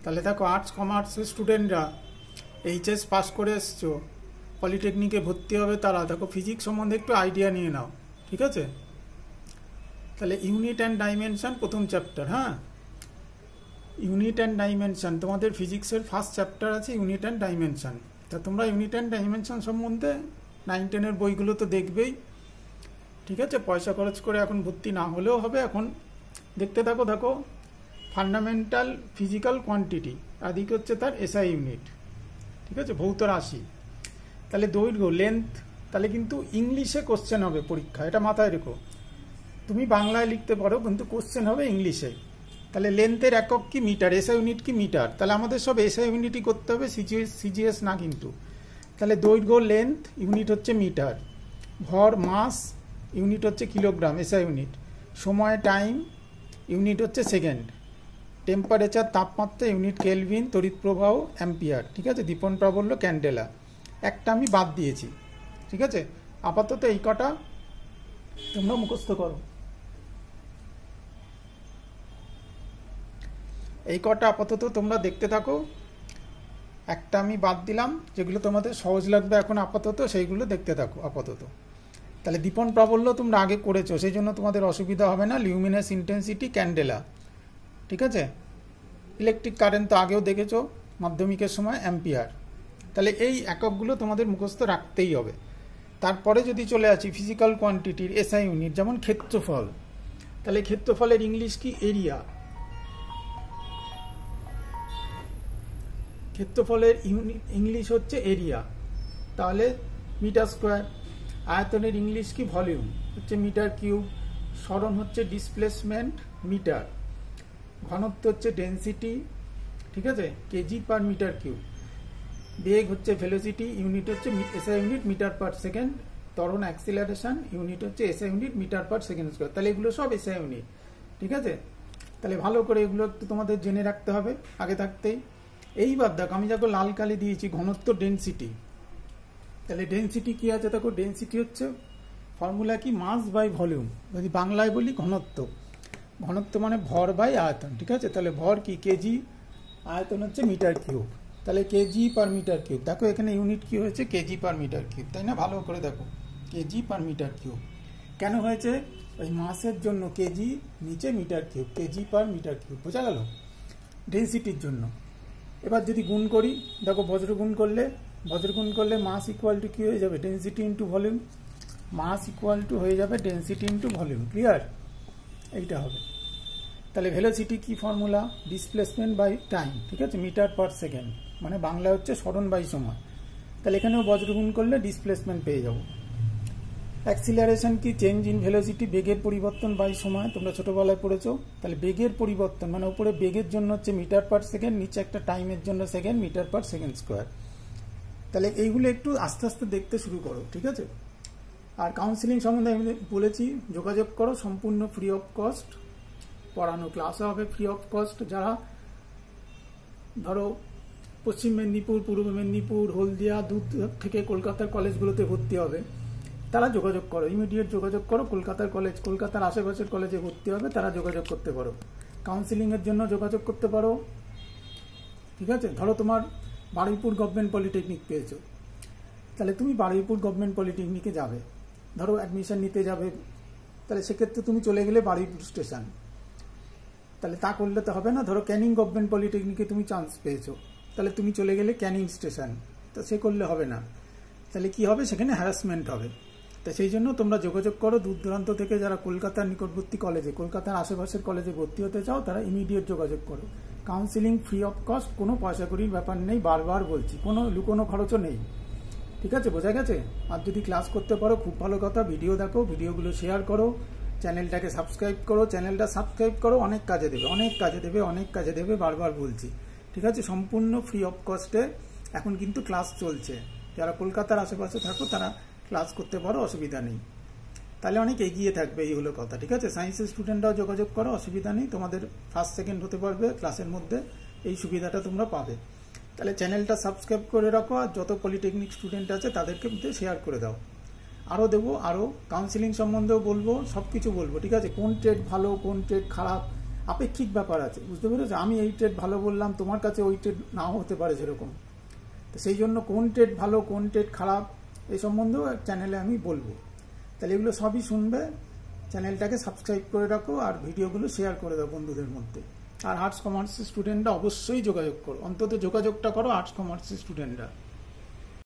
তাহলে দেখো আর্টস কমার্সের স্টুডেন্টরা এইচএস পাস করে এসছো, পলিটেকনিকে ভর্তি হবে, তারা দেখো ফিজিক্স সম্বন্ধে একটু আইডিয়া নিয়ে নাও, ঠিক আছে? তাহলে ইউনিট অ্যান্ড ডাইমেনশন প্রথম চ্যাপ্টার। হ্যাঁ, ইউনিট অ্যান্ড ডাইমেনশন তোমাদের ফিজিক্সের ফার্স্ট চ্যাপ্টার আছে ইউনিট অ্যান্ড ডাইমেনশন। তা তোমরা ইউনিট অ্যান্ড ডাইমেনশন সম্বন্ধে 9-10 বইগুলো তো দেখবেই, ঠিক আছে? পয়সা খরচ করে এখন ভর্তি না হলেও হবে। এখন দেখতে থাকো। দেখো ফান্ডামেন্টাল ফিজিক্যাল কোয়ান্টিটি, এদিকে হচ্ছে তার এসআই ইউনিট, ঠিক আছে? ভৌত রাশি। তাহলে দৈর্ঘ্য লেন্থ, তাহলে কিন্তু ইংলিশে কোশ্চেন হবে পরীক্ষা, এটা মাথায় রেখো। তুমি বাংলায় লিখতে পারো কিন্তু কোশ্চেন হবে ইংলিশে। তাহলে লেন্থের একক কি মিটার, এসআই ইউনিট কি মিটার। তাহলে আমাদের সব এসআই ইউনিটই করতে হবে, সিজিএস না কিন্তু। তাহলে দৈর্ঘ্য লেন্থ ইউনিট হচ্ছে মিটার, ভর মাস ইউনিট হচ্ছে কিলোগ্রাম এসআই ইউনিট, সময় টাইম ইউনিট হচ্ছে সেকেন্ড, টেম্পারেচার তাপমাত্রা ইউনিট কেলভিন, তড়িৎ প্রবাহ অ্যাম্পিয়ার, ঠিক আছে? দীপন প্রাবল্য ক্যান্ডেলা। একটা আমি বাদ দিয়েছি, ঠিক আছে? আপাতত এই কটা তোমরা মুখস্থ করো, এই কটা আপাতত তোমরা দেখতে থাকো। একটা আমি বাদ দিলাম, যেগুলো তোমাদের সহজ লাগবে এখন আপাতত সেইগুলো দেখতে থাকো আপাতত। তাহলে দীপন প্রাবল্য তোমরা আগে করেছো, সেই জন্য তোমাদের অসুবিধা হবে না। লিউমিনাস ইন্টেন্সিটি ক্যান্ডেলা, ঠিক আছে? ইলেকট্রিক কারেন্ট তো আগেও দেখেছো মাধ্যমিকের সময়, অ্যাম্পিয়ার। তাহলে এই এককগুলো তোমাদের মুখস্থ রাখতেই হবে। তারপরে যদি চলে আসি ফিজিক্যাল কোয়ান্টিটির এসআই ইউনিট, যেমন ক্ষেত্রফল। তাহলে ক্ষেত্রফলের ইংলিশ কি? এরিয়া। ক্ষেত্রফলের ইংলিশ হচ্ছে এরিয়া, তাহলে মিটার স্কোয়ার। আয়তনের ইংলিশ কি? ভলিউম, হচ্ছে মিটার কিউব। সরণ হচ্ছে ডিসপ্লেসমেন্ট, মিটার। ঘনত্ব হচ্ছে ডেন্সিটি, ঠিক আছে? KG per metre cube. বেগ হচ্ছে ভেলোসিটি, ইউনিট হচ্ছে SI unit metre per second. ত্বরণ অ্যাক্সিলারেশন ইউনিট হচ্ছে SI unit metre per second square. তাহলে এগুলো সব এসআই ইউনিট, ঠিক আছে? তাহলে ভালো করে এগুলো একটু তোমাদের জেনে রাখতে হবে আগে থাকতেই। এইবার দেখো আমি যখন লাল কালি দিয়েছি ঘনত্ব ডেন্সিটি। তাহলে ডেন্সিটি কি আছে? দেখো ডেন্সিটি হচ্ছে ফর্মুলা কি? মাস বাই ভলিউম। যদি বাংলায় বলি ঘনত্ব, ঘনত্ব মানে ভর বাই আয়তন, ঠিক আছে? তাহলে ভর কি? কেজি, আয়তন হচ্ছে মিটার কিউব। তাহলে কেজি পার মিটার কিউব। দেখো এখানে ইউনিট কি হয়েছে? কেজি পার মিটার কিউব, তাই না? ভালো করে দেখো, কেজি পার মিটার কিউব। কেন হয়েছে? ওই মাসের জন্য কেজি, নিচে metre cube, KG per metre cube. বোঝা গেল? ডেন্সিটির জন্য। এবার যদি গুণ করি, দেখো বজ্রগুণ করলে মাস ইকুয়াল টু কি হয়ে যাবে? Density into volume. Mass equal to হয়ে যাবে ডেন্সিটি ইন্টু ভলিউম। ক্লিয়ার? এইটা হবে। তাহলে ভেলোসিটি কি ফর্মুলা? ডিসপ্লেসমেন্ট বাই টাইম, ঠিক আছে? মিটার পার সেকেন্ড, মানে বাংলা হচ্ছে সরণ বাই সময়। তাহলে এখানেও বজ্রগুণ করলে ডিসপ্লেসমেন্ট পেয়ে যাব। অ্যাক্সিলারেশন কি? চেঞ্জ ইন ভেলোসিটি, বেগের পরিবর্তন বাই সময়, তোমরা ছোটবেলায় পড়েছো। তাহলে বেগের পরিবর্তন মানে উপরে বেগের জন্য হচ্ছে মিটার পার সেকেন্ড, নিচে একটা টাইমের জন্য second, metre per second square. তাহলে এইগুলো একটু আস্তে আস্তে দেখতে শুরু করো, ঠিক আছে? আর কাউন্সিলিং সম্বন্ধে আমি বলেছি, যোগাযোগ করো, সম্পূর্ণ ফ্রি অফ কস্ট পড়ানো, ক্লাসও হবে ফ্রি অফ কস্ট। যারা ধরো পশ্চিম মেদিনীপুর, পূর্ব মেদিনীপুর, হলদিয়া, দূর থেকে কলকাতার কলেজগুলোতে ভর্তি হবে, তারা যোগাযোগ করো, ইমিডিয়েট যোগাযোগ করো। কলকাতার কলেজ, কলকাতার আশেপাশের কলেজে ভর্তি হবে, তারা যোগাযোগ করতে পারো। কাউন্সিলিংয়ের জন্য যোগাযোগ করতে পারো, ঠিক আছে? ধরো তোমার বারুইপুর গভর্নমেন্ট পলিটেকনিক পেয়েছো, তাহলে তুমি বারুইপুর গভর্নমেন্ট পলিটেকনিকে যাবে, ধরো অ্যাডমিশন নিতে যাবে। তাহলে সেক্ষেত্রে তুমি চলে গেলে বারুইপুর স্টেশন, তাহলে তা করলে তো হবে না। ধরো ক্যানিং গভর্নমেন্ট পলিটেকনিকে তুমি চান্স পেয়েছো, তাহলে তুমি চলে গেলে ক্যানিং স্টেশন, তো সে করলে হবে না। তাহলে কি হবে? সেখানে হ্যারাসমেন্ট হবে। তো সেই জন্য তোমরা যোগাযোগ করো দূর দূরান্ত থেকে যারা কলকাতার নিকটবর্তী কলেজে, কলকাতার আশেপাশের কলেজে ভর্তি হতে চাও, তারা ইমিডিয়েট যোগাযোগ করো। কাউন্সিলিং ফ্রি অফ কস্ট, কোনো পয়সা কড়ির ব্যাপার নেই, বারবার বলছি, কোনো লুকোনো খরচও নেই, ঠিক আছে? বোঝা গেছে? আর যদি ক্লাস করতে পারো খুব ভালো কথা। ভিডিও দেখো, ভিডিওগুলো শেয়ার করো, চ্যানেলটাকে সাবস্ক্রাইব করো, চ্যানেলটা সাবস্ক্রাইব করো, অনেক কাজে দেবে, অনেক কাজে দেবে, অনেক কাজে দেবে, বারবার বলছি, ঠিক আছে? সম্পূর্ণ ফ্রি অফ কস্টে এখন কিন্তু ক্লাস চলছে। যারা কলকাতার আশেপাশে থাকো তারা ক্লাস করতে পারো, অসুবিধা নেই। তাহলে অনেক এগিয়ে থাকবে, এই হলো কথা, ঠিক আছে? সায়েন্সের স্টুডেন্টরাও যোগাযোগ করো, অসুবিধা নেই, তোমাদের ফার্স্ট সেকেন্ড হতে পারবে ক্লাসের মধ্যে, এই সুবিধাটা তোমরা পাবে। তাহলে চ্যানেলটা সাবস্ক্রাইব করে রাখো, আর যত পলিটেকনিক স্টুডেন্ট আছে তাদেরকে শেয়ার করে দাও। আরও দেবো, আরও কাউন্সিলিং সম্বন্ধেও বলবো, সব কিছু বলবো, ঠিক আছে? কোন ট্রেড ভালো, কোন ট্রেড খারাপ, আপেক্ষিক ব্যাপার আছে, বুঝতে পেরেছো? আমি এই ট্রেড ভালো বললাম, তোমার কাছে ওই ট্রেড নাও হতে পারে সেরকম। তো সেই জন্য কোন ট্রেড ভালো কোন ট্রেড খারাপ এই সম্বন্ধেও চ্যানেলে আমি বলবো। তাহলে এগুলো সবই শুনবে, চ্যানেলটাকে সাবস্ক্রাইব করে রাখো আর ভিডিওগুলো শেয়ার করে দাও বন্ধুদের মধ্যে। আর আর্টস কমার্স স্টুডেন্টরা অবশ্যই যোগাযোগ করো, অন্তত যোগাযোগটা করো আর্টস কমার্স স্টুডেন্টরা।